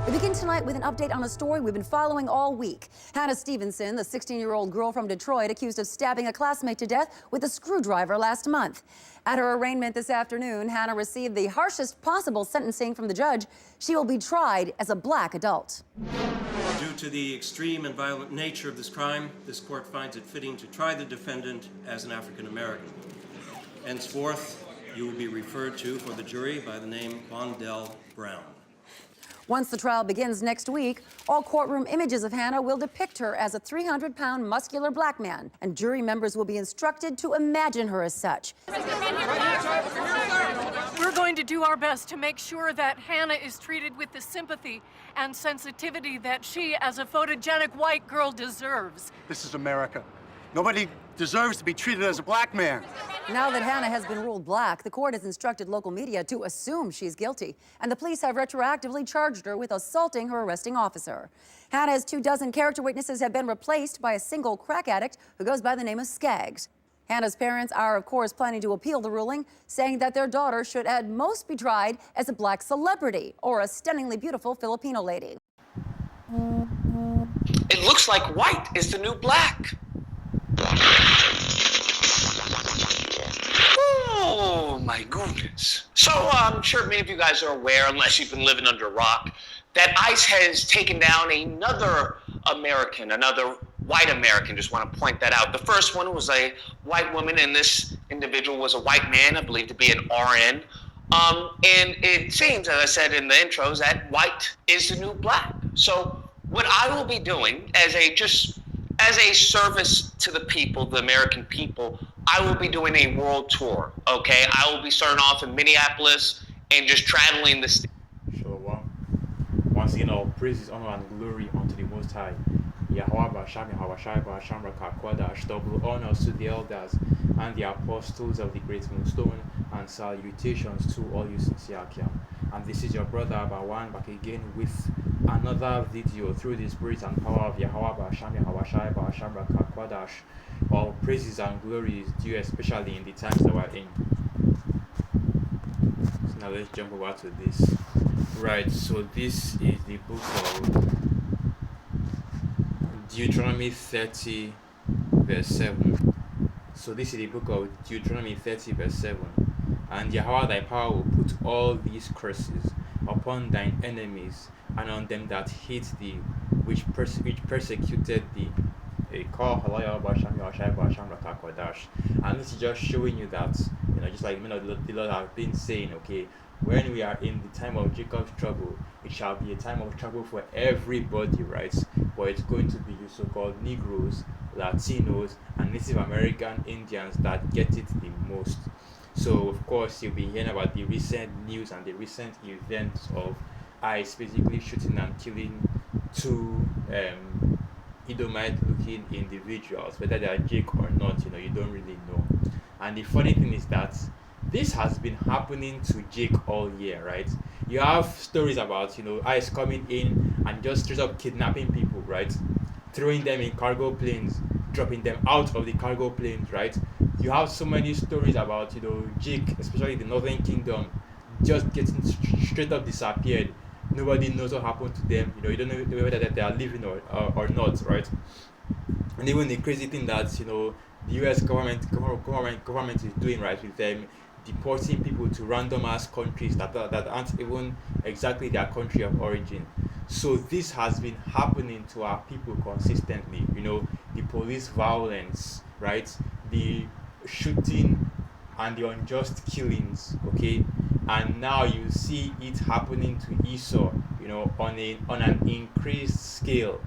We begin tonight with an update on a story we've been following all week. Hannah Stevenson, the 16-year-old girl from Detroit, accused of stabbing a classmate to death with a screwdriver last month. At her arraignment this afternoon, Hannah received the harshest possible sentencing from the judge. She will be tried as a black adult. Due to the extreme and violent nature of this crime, this court finds it fitting to try the defendant as an African American. Henceforth, you will be referred to for the jury by the name Bondell Brown. Once the trial begins next week, all courtroom images of Hannah will depict her as a 300-pound muscular black man, and jury members will be instructed to imagine her as such. We're going to do our best to make sure that Hannah is treated with the sympathy and sensitivity that she, as a photogenic white girl, deserves. This is America. Nobody deserves to be treated as a black man. Now that Hannah has been ruled black, the court has instructed local media to assume she's guilty, and the police have retroactively charged her with assaulting her arresting officer. Hannah's 24 character witnesses have been replaced by a single crack addict who goes by the name of Skaggs. Hannah's parents are, of course, planning to appeal the ruling, saying that their daughter should at most be tried as a black celebrity or a stunningly beautiful Filipino lady. It looks like white is the new black. Oh my goodness. So I'm sure many of you guys are aware, unless you've been living under a rock, that ICE has taken down another American, another white American. Just want to point that out. The first one was a white woman, and this individual was a white man, I believe to be an RN. And it seems, as I said in the intros, that white is the new black. So what I will be doing as a service to the people, the American people, I will be doing a world tour, okay? I will be starting off in Minneapolis and just traveling the state. So, once again, all praises, honor, and glory unto the Most High. Yahweh Basham, Yahweh Shai Basham, Rakakwadash, double honors to the elders and the apostles of the Great Moonstone, and salutations to all you sincere Akiam. And this is your brother Abawan back again with another video through the spirit and power of Yahweh Basham, Yahweh Shai Basham, Rakakwadash. All praises and glory is due, especially in the times that we're in. So now let's jump over to this. Right, so this is the book of Deuteronomy 30 verse 7. So this is the book of Deuteronomy 30 verse 7. And Yahweh thy power will put all these curses upon thine enemies and on them that hate thee, which persecuted thee. And this is just showing you that, just like the Lord have been saying, okay, when we are in the time of Jacob's trouble, it shall be a time of trouble for everybody, right? But it's going to be you so-called Negroes, Latinos, and Native American Indians that get it the most. So, of course, you'll be hearing about the recent news and the recent events of ICE basically shooting and killing two Edomite-looking individuals, whether they are Jake or not, you don't really know. And the funny thing is that this has been happening to Jake all year, right? You have stories about, ICE coming in and just straight up kidnapping people, right? Throwing them in cargo planes, dropping them out of the cargo planes, right? You have so many stories about, Jake, especially the Northern Kingdom, just getting straight up disappeared. Nobody knows what happened to them. You don't know whether they are living or not, right? And even the crazy thing that the U.S. government is doing, right, with them deporting people to random ass countries that aren't even exactly their country of origin. So this has been happening to our people consistently. The police violence, right? The shooting and the unjust killings, okay? And now you see it happening to Esau, on an increased scale.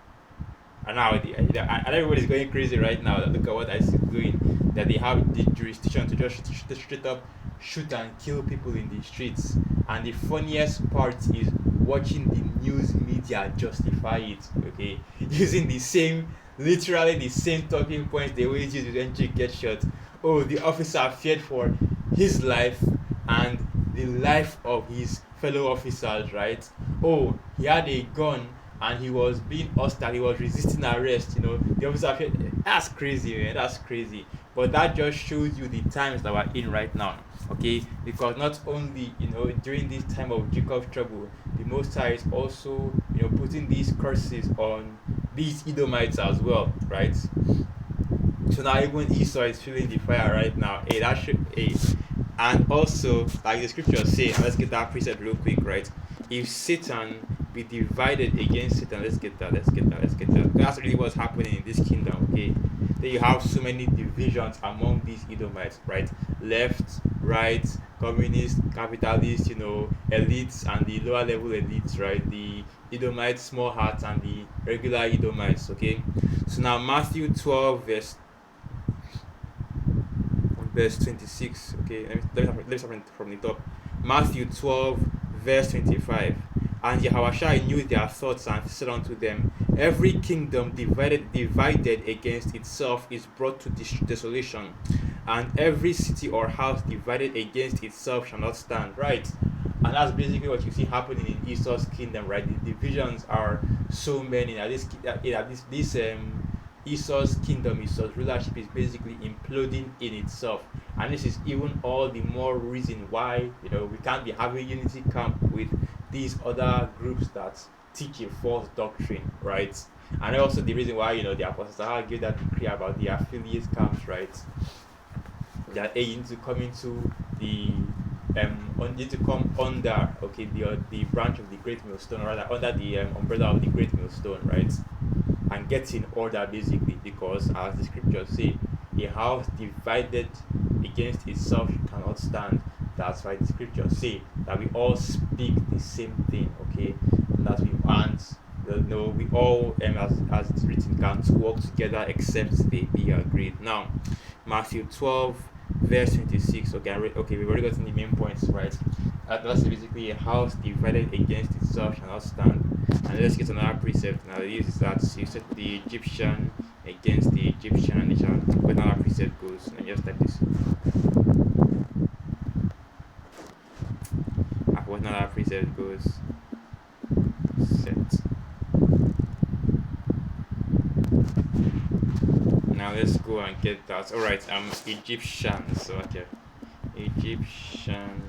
And now and everybody's going crazy right now. Look at what ICE is doing. That they have the jurisdiction to just straight up shoot and kill people in the streets. And the funniest part is watching the news media justify it, okay? Using literally the same talking points they always use when Jake gets shot. Oh, the officer feared for his life and the life of his fellow officers, right? Oh, he had a gun and he was being hostile, he was resisting arrest, the officer feared. That's crazy, man, that's crazy. But that just shows you the times that we're in right now. Okay, because not only during this time of Jacob's trouble, the Most High is also putting these curses on these Edomites as well, right? So now even Esau is feeling the fire right now. Hey, that should and also like the scriptures say, let's get that precept real quick, right? If Satan be divided against Satan, let's get that. That's really what's happening in this kingdom, okay? Then you have so many divisions among these Edomites, right? Left, right, communist, capitalist, elites and the lower level elites, right? The Edomites, small hearts, and the regular Edomites, okay? So now Matthew 12, verse 26, okay? Let me start from the top. Matthew 12, verse 25. And Yahushua knew their thoughts and said unto them, every kingdom divided against itself is brought to desolation, and every city or house divided against itself shall not stand. Right? And that's basically what you see happening in Esau's kingdom, right? The divisions are so many. Esau's kingdom, Esau's rulership is basically imploding in itself, and this is even all the more reason why we can't be having unity camp with these other groups that teach a false doctrine, right? And also the reason why the Apostle gave that decree about the affiliate camps, right? That they need to come into the need to come under the branch of the Great Millstone, or rather under the umbrella of the Great Millstone, right? And get in order basically, because as the scriptures say, a house divided against itself cannot stand. That's why the scriptures say that we all speak the same thing, okay? And that we all, as it's written, can't work together except they be agreed. Now, Matthew 12, verse 26. Okay, we've already gotten the main points, right? That's basically a house divided against itself shall not stand. And let's get another precept. Now, this is that you set the Egyptian against the Egyptian, and it shall. But another precept goes. Let me just type this. What another precept goes. Set. Now let's go and get that. All right. Egyptians. So okay. Egyptians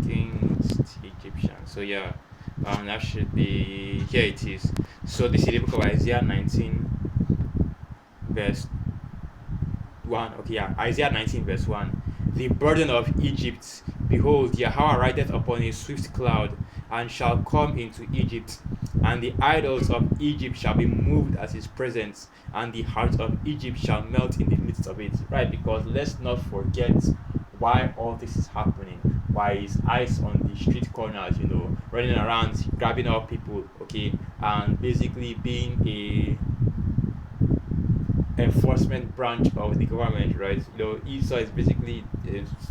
against Egyptians. So yeah. That should be, here it is. So this is the book of Isaiah 19 verse 1. Okay, yeah, Isaiah 19 verse 1. The burden of Egypt, behold, Yahweh rideth upon a swift cloud, and shall come into Egypt, and the idols of Egypt shall be moved at his presence, and the heart of Egypt shall melt in the midst of it. Right, because let's not forget why all this is happening. Why is ICE on the street corners, running around, grabbing up people, okay, and basically being a enforcement branch of the government, right? Esau is basically,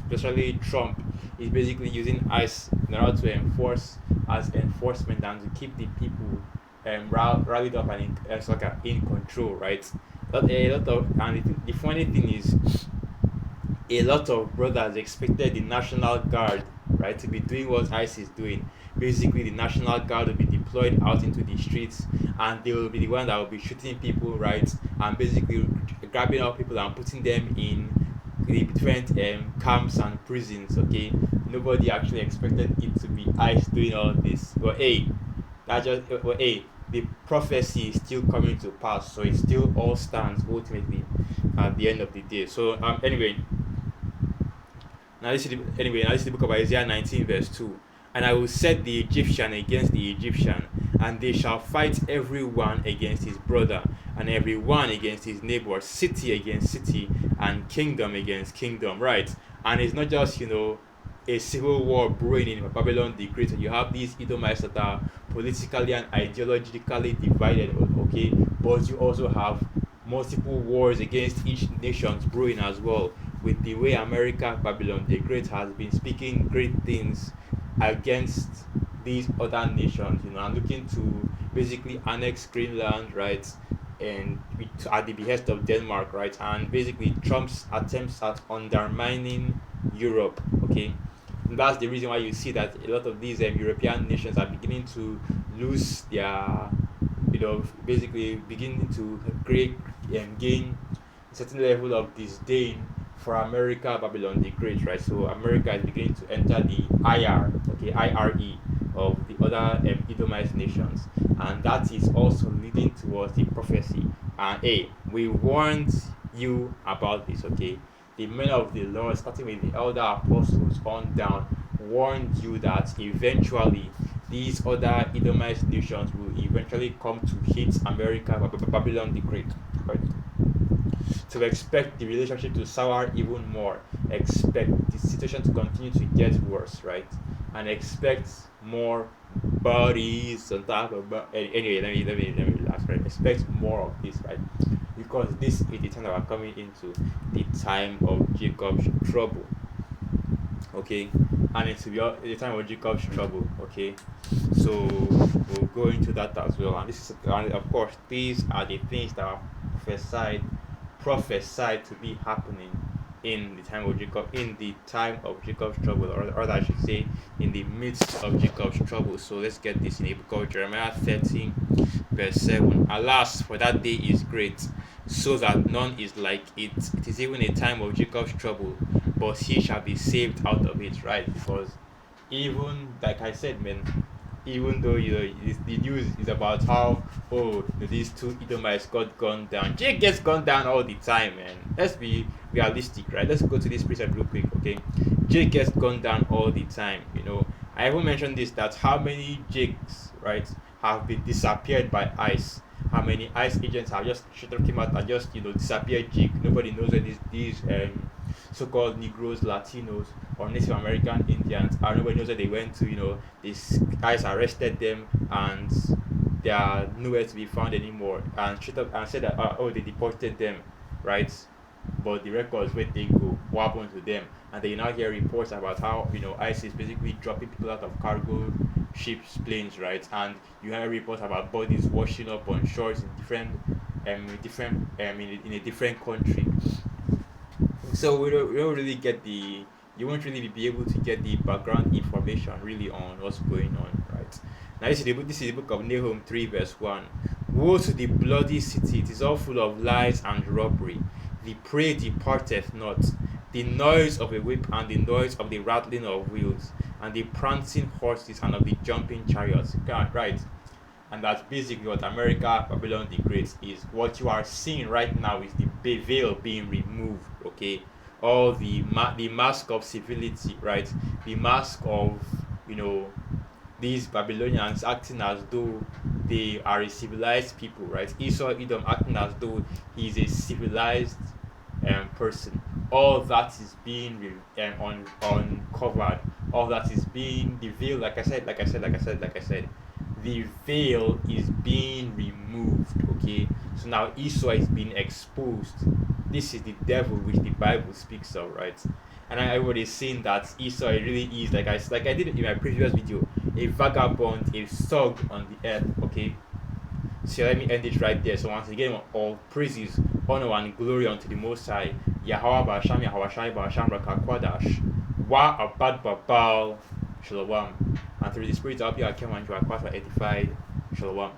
especially Trump, is basically using ICE in order to enforce as enforcement and to keep the people rallied up and in control, right? The funny thing is, a lot of brothers expected the National Guard, right, to be doing what ICE is doing. Basically, the National Guard will be deployed out into the streets, and they will be the one that will be shooting people, right, and basically grabbing up people and putting them in the different camps and prisons, okay? Nobody actually expected it to be ICE doing all this. But the prophecy is still coming to pass, so it still all stands ultimately at the end of the day. So anyway, now this is the book of Isaiah 19 verse 2. And I will set the Egyptian against the Egyptian, and they shall fight every one against his brother, and every one against his neighbor, city against city, and kingdom against kingdom. Right? And it's not just a civil war brewing in Babylon the Great. You have these Edomites that are politically and ideologically divided, okay? But you also have multiple wars against each nation brewing as well. With the way America, Babylon the Great, has been speaking great things against these other nations, and looking to basically annex Greenland, right? And at the behest of Denmark, right? And basically Trump's attempts at undermining Europe, okay? And that's the reason why you see that a lot of these European nations are beginning to lose their, basically beginning to gain a certain level of disdain for America, Babylon the Great, right? So America is beginning to enter the IR, okay, IRE of the other Edomite nations, and that is also leading towards the prophecy. And hey, we warned you about this, okay? The men of the Lord, starting with the elder apostles on down, warned you that eventually these other Edomite nations will eventually come to hit America, Babylon the Great, right? So expect the relationship to sour even more. Expect the situation to continue to get worse, right? And expect more bodies on top of. Anyway, let me relax, right? Expect more of this, right? Because this is the time that we're coming into the time of Jacob's trouble. Okay, and it's the time of Jacob's trouble. Okay, so we'll go into that as well. And this is, and of course, these are the things that are prophesied to be happening in the time of Jacob's trouble, or I should say, in the midst of Jacob's trouble. So let's get this in the book of Jeremiah 13, verse 7. Alas, for that day is great, so that none is like it. It is even a time of Jacob's trouble, but he shall be saved out of it, right? Because even, like I said, man, even though the news is about how these two Edomites got gunned down, Jake gets gunned down all the time, man. Let's be realistic, right? Let's go to this precept real quick, okay? Jake gets gunned down all the time. I even mentioned this, that how many Jakes, right, have been disappeared by ICE. How many ICE agents have just came out and just disappeared Jake. Nobody knows where these so-called Negroes, Latinos, or Native American Indians are. Nobody knows where they went to. These guys arrested them and they are nowhere to be found anymore, and straight up and said that they deported them, right? But the records, where they go, what happened to them? And then you now hear reports about how ICE is basically dropping people out of cargo ships, planes, right? And you hear reports about bodies washing up on shores in a different country. So we don't really get you won't really be able to get the background information really on what's going on, right? Now this is the book of Nahum 3 verse 1. Woe to the bloody city, it is all full of lies and robbery. The prey departeth not, the noise of a whip and the noise of the rattling of wheels, and the prancing horses and of the jumping chariots. Right? And that's basically what America, Babylon the Great is. What you are seeing right now is the veil being removed, okay? All the mask of civility, right? The mask of, these Babylonians acting as though they are a civilized people, right? Esau, Edom acting as though he is a civilized person. All that is being uncovered. All that is being the veil, like I said. The veil is being removed, okay? So now Esau is being exposed. This is the devil which the Bible speaks of, right? And everybody is saying that Esau really is, like I did in my previous video, a vagabond, a thug on the earth, okay? So let me end it right there. So once again, all praises, honor, and glory unto the Most High, Yahweh Basham, Yahweh Shai Basham, Rakakwadash, Wa Abad Babal, Shalom. And through the Spirit of you, I came and you are quite edified. Shalom.